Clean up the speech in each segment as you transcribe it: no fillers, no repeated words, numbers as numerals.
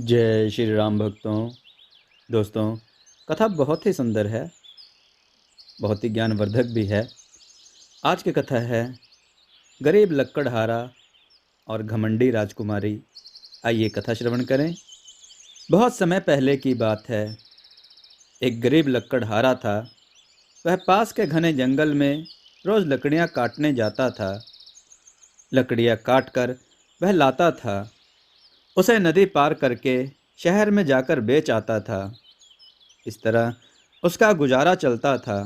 जय श्री राम भक्तों। दोस्तों, कथा बहुत ही सुंदर है, बहुत ही ज्ञानवर्धक भी है। आज की कथा है गरीब लक्कड़हारा और घमंडी राजकुमारी। आइए कथा श्रवण करें। बहुत समय पहले की बात है। एक गरीब लक्कड़हारा था। वह पास के घने जंगल में रोज लकड़ियां काटने जाता था। लकड़ियां काट कर वह लाता था। उसे नदी पार करके शहर में जाकर बेच आता था। इस तरह उसका गुजारा चलता था।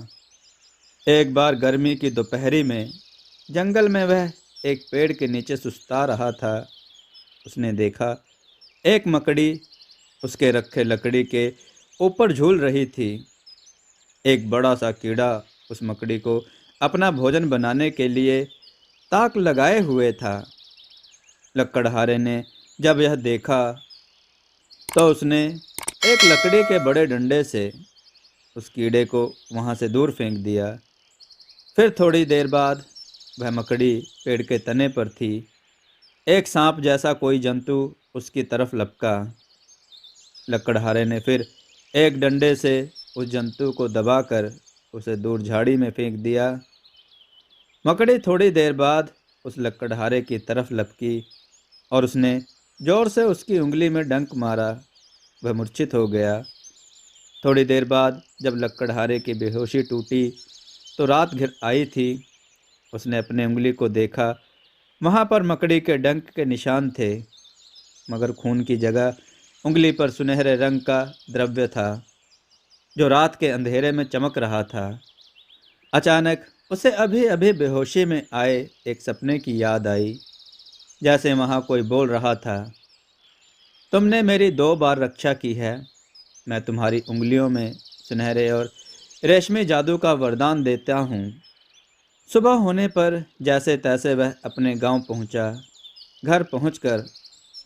एक बार गर्मी की दोपहरी में जंगल में वह एक पेड़ के नीचे सुस्ता रहा था। उसने देखा एक मकड़ी उसके रखे लकड़ी के ऊपर झूल रही थी। एक बड़ा सा कीड़ा उस मकड़ी को अपना भोजन बनाने के लिए ताक लगाए हुए था। लकड़हारे ने जब यह देखा तो उसने एक लकड़ी के बड़े डंडे से उस कीड़े को वहां से दूर फेंक दिया। फिर थोड़ी देर बाद वह मकड़ी पेड़ के तने पर थी। एक सांप जैसा कोई जंतु उसकी तरफ लपका। लकड़हारे ने फिर एक डंडे से उस जंतु को दबाकर उसे दूर झाड़ी में फेंक दिया। मकड़ी थोड़ी देर बाद उस लकड़हारे की तरफ लपकी और उसने जोर से उसकी उंगली में डंक मारा। वह मूर्छित हो गया। थोड़ी देर बाद जब लकड़हारे की बेहोशी टूटी तो रात घिर आई थी। उसने अपने उंगली को देखा। वहां पर मकड़ी के डंक के निशान थे, मगर खून की जगह उंगली पर सुनहरे रंग का द्रव्य था जो रात के अंधेरे में चमक रहा था। अचानक उसे अभी अभी बेहोशी में आए एक सपने की याद आई। जैसे वहां कोई बोल रहा था, तुमने मेरी 2 बार रक्षा की है। मैं तुम्हारी उंगलियों में सुनहरे और रेशमी जादू का वरदान देता हूँ। सुबह होने पर जैसे तैसे वह अपने गांव पहुंचा। घर पहुंचकर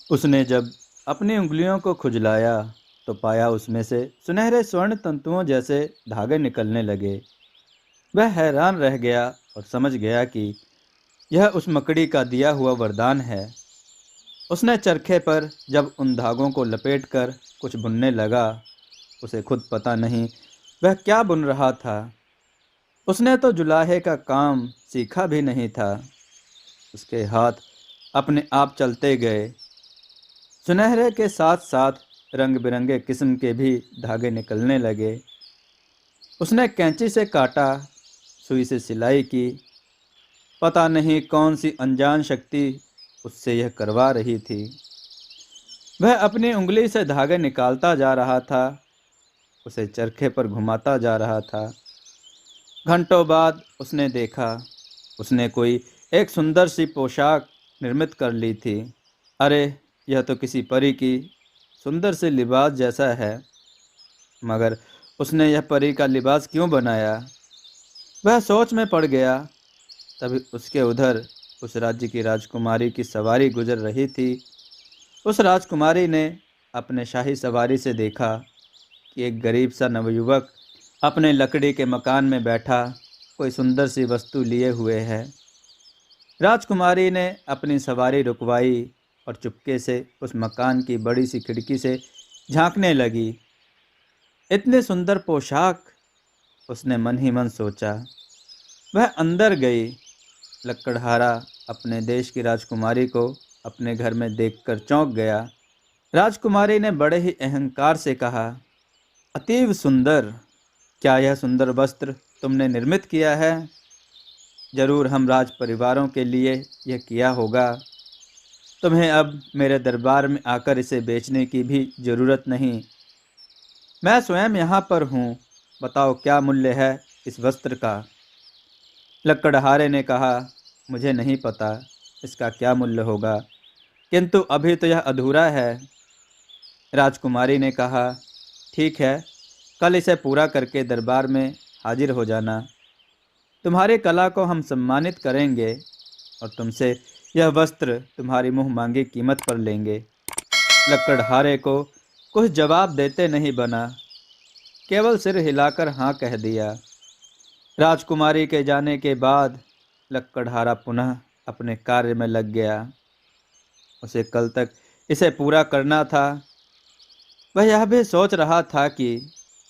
उसने जब अपनी उंगलियों को खुजलाया तो पाया उसमें से सुनहरे स्वर्ण तंतुओं जैसे धागे निकलने लगे। वह हैरान रह गया और समझ गया कि यह उस मकड़ी का दिया हुआ वरदान है। उसने चरखे पर जब उन धागों को लपेटकर कुछ बुनने लगा, उसे खुद पता नहीं वह क्या बुन रहा था। उसने तो जुलाहे का काम सीखा भी नहीं था। उसके हाथ अपने आप चलते गए। सुनहरे के साथ साथ रंग बिरंगे किस्म के भी धागे निकलने लगे। उसने कैंची से काटा, सुई से सिलाई की। पता नहीं कौन सी अनजान शक्ति उससे यह करवा रही थी। वह अपनी उंगली से धागे निकालता जा रहा था, उसे चरखे पर घुमाता जा रहा था। घंटों बाद उसने देखा, उसने कोई एक सुंदर सी पोशाक निर्मित कर ली थी। अरे, यह तो किसी परी की सुंदर से लिबास जैसा है। मगर उसने यह परी का लिबास क्यों बनाया? वह सोच में पड़ गया। तभी उसके उधर उस राज्य की राजकुमारी की सवारी गुजर रही थी। उस राजकुमारी ने अपने शाही सवारी से देखा कि एक गरीब सा नवयुवक अपने लकड़ी के मकान में बैठा कोई सुंदर सी वस्तु लिए हुए है। राजकुमारी ने अपनी सवारी रुकवाई और चुपके से उस मकान की बड़ी सी खिड़की से झांकने लगी। इतनी सुंदर पोशाक, उसने मन ही मन सोचा। वह अंदर गई। लक्कड़हारा अपने देश की राजकुमारी को अपने घर में देखकर चौंक गया। राजकुमारी ने बड़े ही अहंकार से कहा, अतीव सुंदर, क्या यह सुंदर वस्त्र तुमने निर्मित किया है? जरूर हम राज परिवारों के लिए यह किया होगा। तुम्हें अब मेरे दरबार में आकर इसे बेचने की भी जरूरत नहीं। मैं स्वयं यहाँ पर हूँ। बताओ क्या मूल्य है इस वस्त्र का? लकड़हारे ने कहा, मुझे नहीं पता इसका क्या मूल्य होगा, किंतु अभी तो यह अधूरा है। राजकुमारी ने कहा, ठीक है, कल इसे पूरा करके दरबार में हाजिर हो जाना। तुम्हारी कला को हम सम्मानित करेंगे और तुमसे यह वस्त्र तुम्हारी मुंह मांगी कीमत पर लेंगे। लकड़हारे को कुछ जवाब देते नहीं बना, केवल सिर हिलाकर हाँ कह दिया। राजकुमारी के जाने के बाद लक्कड़हारा पुनः अपने कार्य में लग गया। उसे कल तक इसे पूरा करना था। वह यह भी सोच रहा था कि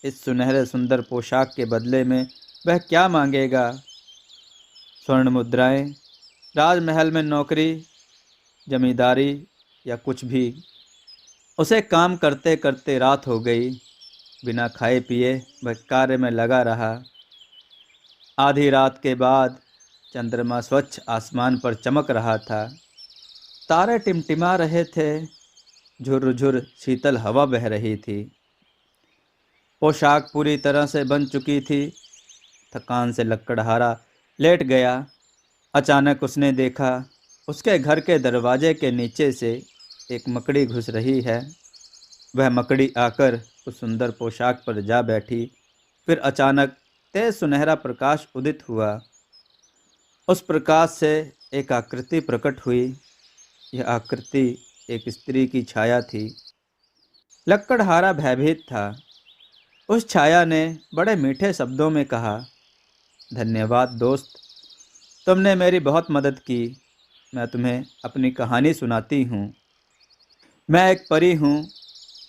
इस सुनहरे सुंदर पोशाक के बदले में वह क्या मांगेगा। स्वर्ण मुद्राएं, राजमहल में नौकरी, जमींदारी या कुछ भी। उसे काम करते करते रात हो गई। बिना खाए पिए वह कार्य में लगा रहा। आधी रात के बाद चंद्रमा स्वच्छ आसमान पर चमक रहा था। तारे टिमटिमा रहे थे। झुरझुर शीतल हवा बह रही थी। पोशाक पूरी तरह से बन चुकी थी। थकान से लकड़हारा लेट गया। अचानक उसने देखा, उसके घर के दरवाजे के नीचे से एक मकड़ी घुस रही है। वह मकड़ी आकर उस सुंदर पोशाक पर जा बैठी। फिर अचानक तेज सुनहरा प्रकाश उदित हुआ। उस प्रकाश से एक आकृति प्रकट हुई। यह आकृति एक स्त्री की छाया थी। लकड़हारा भयभीत था। उस छाया ने बड़े मीठे शब्दों में कहा, धन्यवाद दोस्त, तुमने मेरी बहुत मदद की। मैं तुम्हें अपनी कहानी सुनाती हूँ। मैं एक परी हूँ,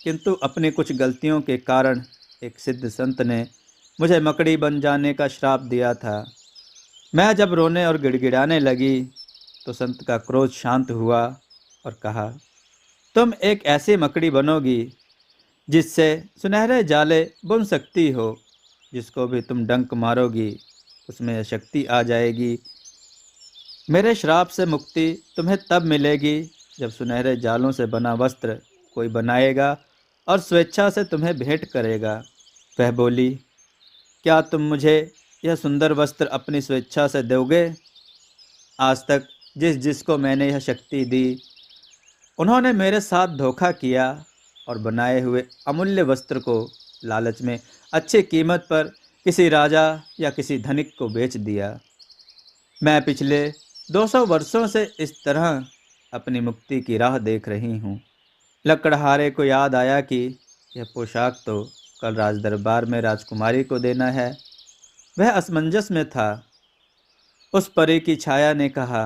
किंतु अपनी कुछ गलतियों के कारण एक सिद्ध संत ने मुझे मकड़ी बन जाने का श्राप दिया था। मैं जब रोने और गिड़गिड़ाने लगी तो संत का क्रोध शांत हुआ और कहा, तुम एक ऐसी मकड़ी बनोगी जिससे सुनहरे जाले बुन सकती हो। जिसको भी तुम डंक मारोगी उसमें शक्ति आ जाएगी। मेरे श्राप से मुक्ति तुम्हें तब मिलेगी जब सुनहरे जालों से बना वस्त्र कोई बनाएगा और स्वेच्छा से तुम्हें भेंट करेगा। वह बोली, क्या तुम मुझे यह सुंदर वस्त्र अपनी स्वेच्छा से दोगे? आज तक जिस जिसको मैंने यह शक्ति दी, उन्होंने मेरे साथ धोखा किया और बनाए हुए अमूल्य वस्त्र को लालच में अच्छी कीमत पर किसी राजा या किसी धनिक को बेच दिया। मैं पिछले 200 वर्षों से इस तरह अपनी मुक्ति की राह देख रही हूँ। लकड़हारे को याद आया कि यह पोशाक तो कल राज दरबार में राजकुमारी को देना है। वह असमंजस में था। उस परी की छाया ने कहा,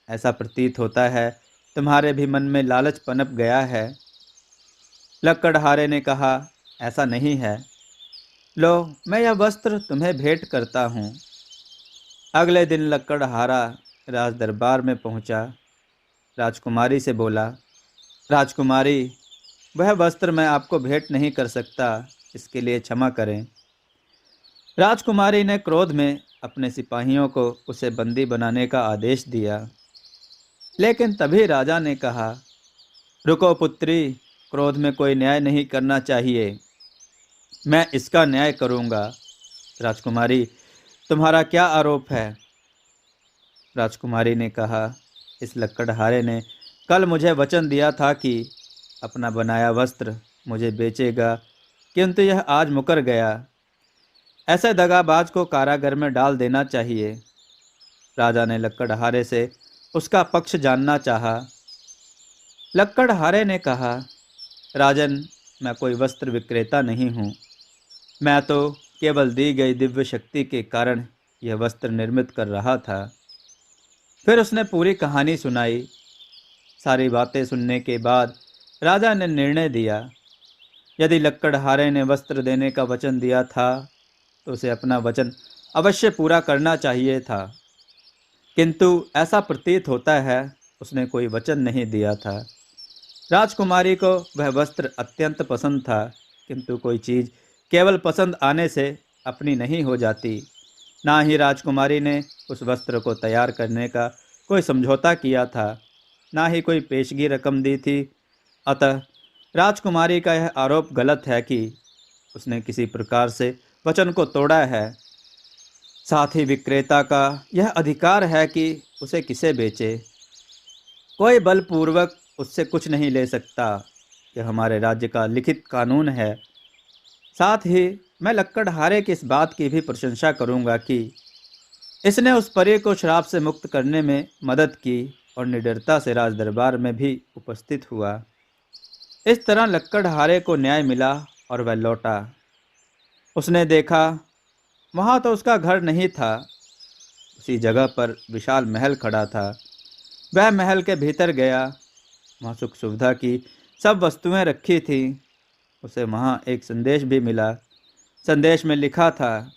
ऐसा प्रतीत होता है तुम्हारे भी मन में लालच पनप गया है। लकड़हारे ने कहा, ऐसा नहीं है। लो, मैं यह वस्त्र तुम्हें भेंट करता हूँ। अगले दिन लकड़हारा राज दरबार में पहुंचा। राजकुमारी से बोला, राजकुमारी, वह वस्त्र मैं आपको भेंट नहीं कर सकता, इसके लिए क्षमा करें। राजकुमारी ने क्रोध में अपने सिपाहियों को उसे बंदी बनाने का आदेश दिया। लेकिन तभी राजा ने कहा, रुको पुत्री, क्रोध में कोई न्याय नहीं करना चाहिए। मैं इसका न्याय करूंगा। राजकुमारी, तुम्हारा क्या आरोप है? राजकुमारी ने कहा, इस लकड़हारे ने कल मुझे वचन दिया था कि अपना बनाया वस्त्र मुझे बेचेगा, किंतु यह आज मुकर गया। ऐसे दगाबाज को कारागार में डाल देना चाहिए। राजा ने लकड़हारे से उसका पक्ष जानना चाहा। लकड़हारे ने कहा, राजन, मैं कोई वस्त्र विक्रेता नहीं हूँ। मैं तो केवल दी गई दिव्य शक्ति के कारण यह वस्त्र निर्मित कर रहा था। फिर उसने पूरी कहानी सुनाई। सारी बातें सुनने के बाद राजा ने निर्णय दिया, यदि लकड़हारे ने वस्त्र देने का वचन दिया था तो उसे अपना वचन अवश्य पूरा करना चाहिए था। किंतु ऐसा प्रतीत होता है उसने कोई वचन नहीं दिया था। राजकुमारी को वह वस्त्र अत्यंत पसंद था, किंतु कोई चीज़ केवल पसंद आने से अपनी नहीं हो जाती। ना ही राजकुमारी ने उस वस्त्र को तैयार करने का कोई समझौता किया था, ना ही कोई पेशगी रकम दी थी। अतः राजकुमारी का यह आरोप गलत है कि उसने किसी प्रकार से वचन को तोड़ा है। साथ ही विक्रेता का यह अधिकार है कि उसे किसे बेचे। कोई बलपूर्वक उससे कुछ नहीं ले सकता। यह हमारे राज्य का लिखित कानून है। साथ ही मैं लकड़हारे की इस बात की भी प्रशंसा करूंगा कि इसने उस परी को श्राप से मुक्त करने में मदद की और निडरता से राज दरबार में भी उपस्थित हुआ। इस तरह लकड़हारे को न्याय मिला और वह लौटा। उसने देखा, वहाँ तो उसका घर नहीं था। उसी जगह पर विशाल महल खड़ा था। वह महल के भीतर गया। वहाँ सुख सुविधा की सब वस्तुएं रखी थीं। उसे वहाँ एक संदेश भी मिला। संदेश में लिखा था,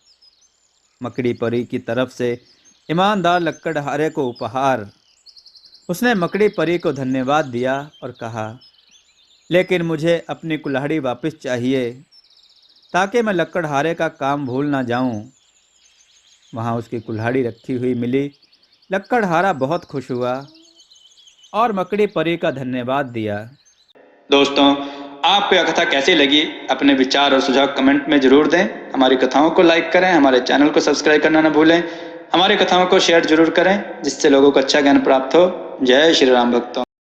मकड़ी परी की तरफ से ईमानदार लकड़हारे को उपहार। उसने मकड़ी परी को धन्यवाद दिया और कहा, लेकिन मुझे अपनी कुल्हाड़ी वापस चाहिए ताकि मैं लकड़हारे का काम भूल ना जाऊं। वहाँ उसकी कुल्हाड़ी रखी हुई मिली। लकड़हारा बहुत खुश हुआ और मकड़ी परी का धन्यवाद दिया। दोस्तों, आपको यह कथा कैसी लगी? अपने विचार और सुझाव कमेंट में जरूर दें। हमारी कथाओं को लाइक करें, हमारे चैनल को सब्सक्राइब करना न भूलें। हमारी कथाओं को शेयर जरूर करें जिससे लोगों को अच्छा ज्ञान प्राप्त हो। जय श्री राम भक्तों।